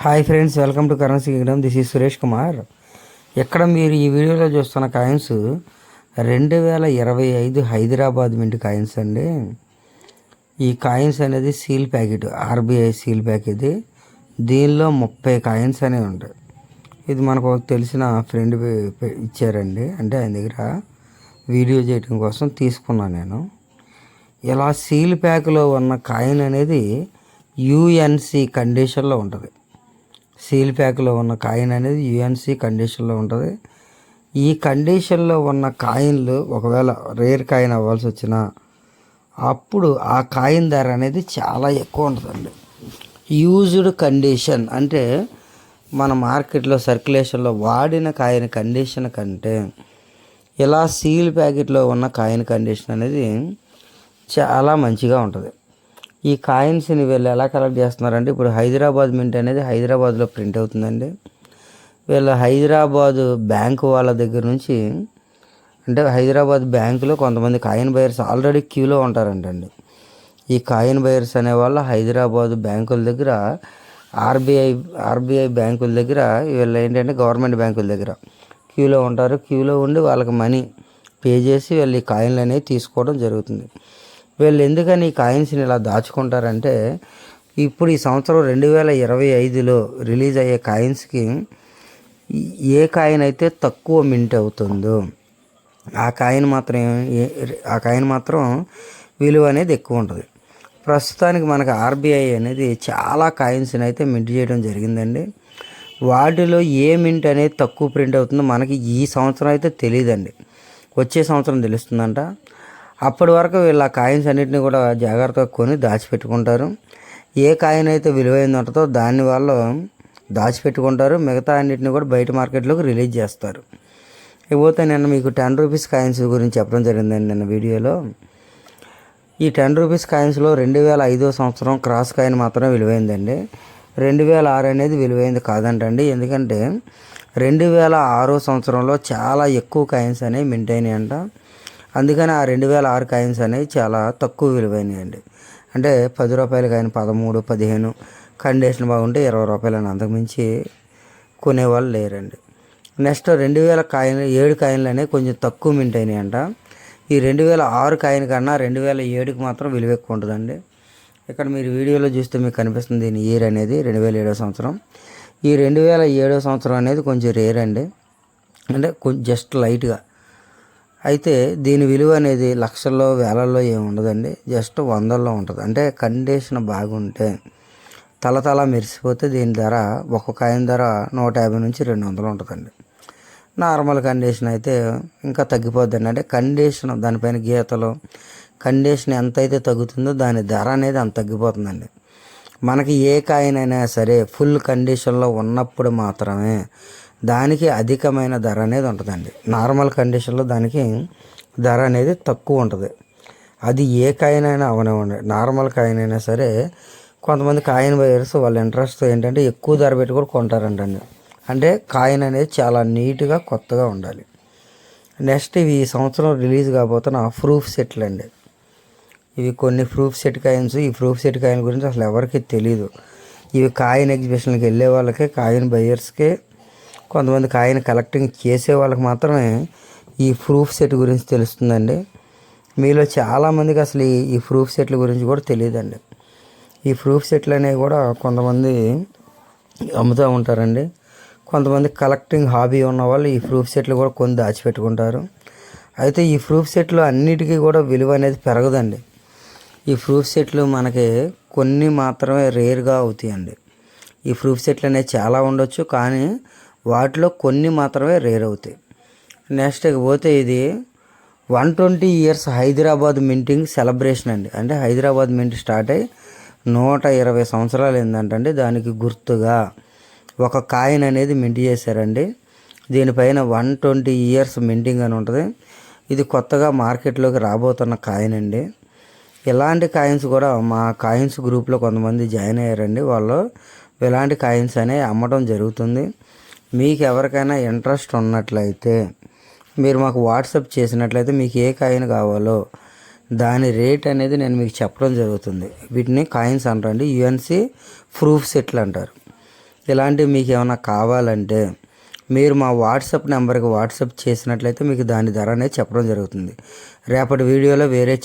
Hi friends, welcome to currency Kingdom. This is Suresh Kumar. ఇక్కడ మీరు ఈ వీడియోలో చూస్తున్న కాయిన్స్ 2025 హైదరాబాద్ మింట్ కాయిన్స్ అండి. ఈ కాయిన్స్ అనేది seal packet, RBI seal packet. దీనిలో 30 కాయిన్స్ అనేవి ఉంటాయి. ఇది మనకు తెలిసిన ఫ్రెండ్ ఇచ్చారండి, అంటే ఆయన దగ్గర వీడియో చేయడం కోసం తీసుకున్నాను నేను. ఇలా సీల్ ప్యాక్లో ఉన్న కాయిన్ అనేది యుఎన్సి కండిషన్లో ఉంటుంది. సీల్ ప్యాక్లో ఉన్న కాయిన్ అనేది యుఎన్సి కండిషన్లో ఉంటుంది. ఈ కండిషన్లో ఉన్న కాయిన్లు ఒకవేళ రేర్ కాయిన్ అవ్వాల్సి వచ్చినా అప్పుడు ఆ కాయిన్ ధర అనేది చాలా ఎక్కువ ఉంటుందండి. యూజ్డ్ కండిషన్ అంటే మన మార్కెట్లో సర్క్యులేషన్లో వాడిన కాయిన్ కండిషన్ కంటే ఇలా సీల్ ప్యాకెట్లో ఉన్న కాయిన్ కండిషన్ అనేది చాలా మంచిగా ఉంటుంది. ఈ కాయిన్స్ని వీళ్ళు ఎలా కలెక్ట్ చేస్తున్నారంటే, ఇప్పుడు హైదరాబాద్ మింట్ అనేది హైదరాబాద్లో ప్రింట్ అవుతుందండి. వీళ్ళు హైదరాబాదు బ్యాంకు వాళ్ళ దగ్గర నుంచి, అంటే హైదరాబాద్ బ్యాంకులో కొంతమంది కాయిన్ బయర్స్ ఆల్రెడీ క్యూలో ఉంటారంటండి. ఈ కాయిన్ బయర్స్ అనేవాళ్ళు హైదరాబాదు బ్యాంకుల దగ్గర, ఆర్బీఐ బ్యాంకుల దగ్గర, వీళ్ళు ఏంటంటే గవర్నమెంట్ బ్యాంకుల దగ్గర క్యూలో ఉంటారు. క్యూలో ఉండి వాళ్ళకి మనీ పే చేసి వీళ్ళు ఈ కాయిన్లు అనేవి తీసుకోవడం జరుగుతుంది. వీళ్ళు ఎందుకని ఈ కాయిన్స్ని ఇలా దాచుకుంటారంటే, ఇప్పుడు ఈ సంవత్సరం 2025లో రిలీజ్ అయ్యే కాయిన్స్కి ఏ కాయిన్ అయితే తక్కువ మింట్ అవుతుందో ఆ కాయిన్ మాత్రం విలువ అనేది ఎక్కువ ఉంటుంది. ప్రస్తుతానికి మనకు ఆర్బీఐ అనేది చాలా కాయిన్స్ని అయితే మింట్ చేయడం జరిగిందండి. వాటిలో ఏ మింట్ అనేది తక్కువ ప్రింట్ అవుతుందో మనకి ఈ సంవత్సరం అయితే తెలియదండి, వచ్చే సంవత్సరం తెలుస్తుందంట. అప్పటి వరకు వీళ్ళ కాయిన్స్ అన్నింటినీ కూడా జాగ్రత్తగా కొని దాచిపెట్టుకుంటారు. ఏ కాయిన్ అయితే విలువైంది ఉంటుందో దాన్ని వాళ్ళు దాచిపెట్టుకుంటారు, మిగతా అన్నింటినీ కూడా బయట మార్కెట్లోకి రిలీజ్ చేస్తారు. ఇకపోతే నిన్న మీకు 10 రూపీస్ కాయిన్స్ గురించి చెప్పడం జరిగిందండి నిన్న వీడియోలో. ఈ 10 రూపీస్ కాయిన్స్లో 2005 సంవత్సరం క్రాస్ కాయిన్ మాత్రమే విలువైందండి. 2006 అనేది విలువైంది కాదంటండి. ఎందుకంటే 2006 సంవత్సరంలో చాలా ఎక్కువ కాయిన్స్ అనేవి మింట్ అయినాయి అంట. అందుకని ఆ 2006 కాయిన్స్ అనేవి చాలా తక్కువ విలువైనవి అండి. అంటే 10 రూపాయల కాయిన్ 13, 15, కండిషన్ బాగుంటే 20 రూపాయలు అని, అంతకుమించి కొనేవాళ్ళు లేరండి. నెక్స్ట్ 2000 కాయిన్ 7 కాయిన్లు అనేవి కొంచెం తక్కువ మింట్ అయినాయి అంట. ఈ 2006 కాయిన్ కన్నా 2007కి మాత్రం విలువ ఎక్కువ ఉంటుందండి. ఇక్కడ మీరు వీడియోలో చూస్తే మీకు కనిపిస్తుంది దీని ఇయర్ అనేది 2007 సంవత్సరం. ఈ 2007 సంవత్సరం అనేది కొంచెం రేర్ అండి, అంటే కొంచెం జస్ట్ లైట్గా. అయితే దీని విలువ అనేది లక్షల్లో వేలల్లో ఏమి ఉండదండి, జస్ట్ 100లో ఉంటుంది. అంటే కండిషన్ బాగుంటే తల మెరిసిపోతే దీని ధర, ఒక కాయిన్ ధర 150 నుంచి 200 ఉంటుందండి. నార్మల్ కండిషన్ అయితే ఇంకా తగ్గిపోద్దండి. అంటే కండిషన్ దానిపైన గీతలు, కండిషన్ ఎంత అయితే తగ్గుతుందో దాని ధర అనేది అంత తగ్గిపోతుందండి. మనకి ఏ కాయిన్ అయినా సరే ఫుల్ కండిషన్లో ఉన్నప్పుడు మాత్రమే దానికి అధికమైన ధర అనేది ఉంటుందండి. నార్మల్ కండిషన్లో దానికి ధర అనేది తక్కువ ఉంటుంది. అది ఏ కాయిన్ అయినా అవనివ్వండి, నార్మల్ కాయిన్ అయినా సరే. కొంతమంది కాయిన్ బయర్స్ వాళ్ళ ఇంట్రెస్ట్ ఏంటంటే ఎక్కువ ధర పెట్టి కూడా కొంటారంటండి. అంటే కాయిన్ అనేది చాలా నీట్గా కొత్తగా ఉండాలి. నెక్స్ట్ ఇవి ఈ సంవత్సరం రిలీజ్ కాబోతున్న ప్రూఫ్ సెట్లు అండి. ఇవి కొన్ని ప్రూఫ్ సెట్ కాయిన్స్. ఈ ప్రూఫ్ సెట్ కాయిన్ గురించి అసలు ఎవరికి తెలియదు. ఇవి కాయిన్ ఎగ్జిబిషన్కి వెళ్ళే వాళ్ళకే, కాయిన్ బయర్స్కే, కొంతమంది కాయిన్ కలెక్టింగ్ చేసే వాళ్ళకి మాత్రమే ఈ ప్రూఫ్ సెట్ గురించి తెలుస్తుందండి. మీలో చాలామందికి అసలు ఈ ప్రూఫ్ సెట్ల గురించి కూడా తెలియదండి. ఈ ప్రూఫ్ సెట్లు అనేవి కూడా కొంతమంది అమ్ముతూ ఉంటారండి. కొంతమంది కలెక్టింగ్ హాబీ ఉన్న వాళ్ళు ఈ ప్రూఫ్ సెట్లు కూడా కొని దాచిపెట్టుకుంటారు. అయితే ఈ ప్రూఫ్ సెట్లు అన్నిటికీ కూడా విలువ అనేది పెరగదండి. ఈ ప్రూఫ్ సెట్లు మనకి కొన్ని మాత్రమే రేర్గా అవుతాయండి. ఈ ప్రూఫ్ సెట్లు అనేవి చాలా ఉండొచ్చు, కానీ వాటిలో కొన్ని మాత్రమే రేర్ అవుతాయి. నెక్స్ట్ పోతే ఇది 120 ఇయర్స్ హైదరాబాద్ మింటింగ్ సెలబ్రేషన్ అండి. అంటే హైదరాబాద్ మింట్ స్టార్ట్ అయ్యి 120 సంవత్సరాలు ఏంటంటే దానికి గుర్తుగా ఒక కాయిన్ అనేది మింట్ చేశారండి. దీనిపైన 120 ఇయర్స్ మింటింగ్ అని ఉంటుంది. ఇది కొత్తగా మార్కెట్లోకి రాబోతున్న కాయిన్ అండి. ఇలాంటి కాయిన్స్ కూడా మా కాయిన్స్ గ్రూప్లో కొంతమంది జాయిన్ అయ్యారండి. వాళ్ళు ఇలాంటి కాయిన్స్ అనేవి అమ్మడం జరుగుతుంది. మీకు ఎవరికైనా ఇంట్రెస్ట్ ఉన్నట్లయితే మీరు మాకు వాట్సాప్ చేసినట్లయితే మీకు ఏ కాయిన్ కావాలో దాని రేట్ అనేది నేను మీకు చెప్పడం జరుగుతుంది. వీటిని కాయిన్స్ అంటారండి, యుఎన్సి ప్రూఫ్ సెట్లు అంటారు. ఇలాంటివి మీకు ఏమైనా కావాలంటే మీరు మా వాట్సాప్ నెంబర్కి వాట్సాప్ చేసినట్లయితే మీకు దాని ధర అనేది చెప్పడం జరుగుతుంది. రేపటి వీడియోలో వేరే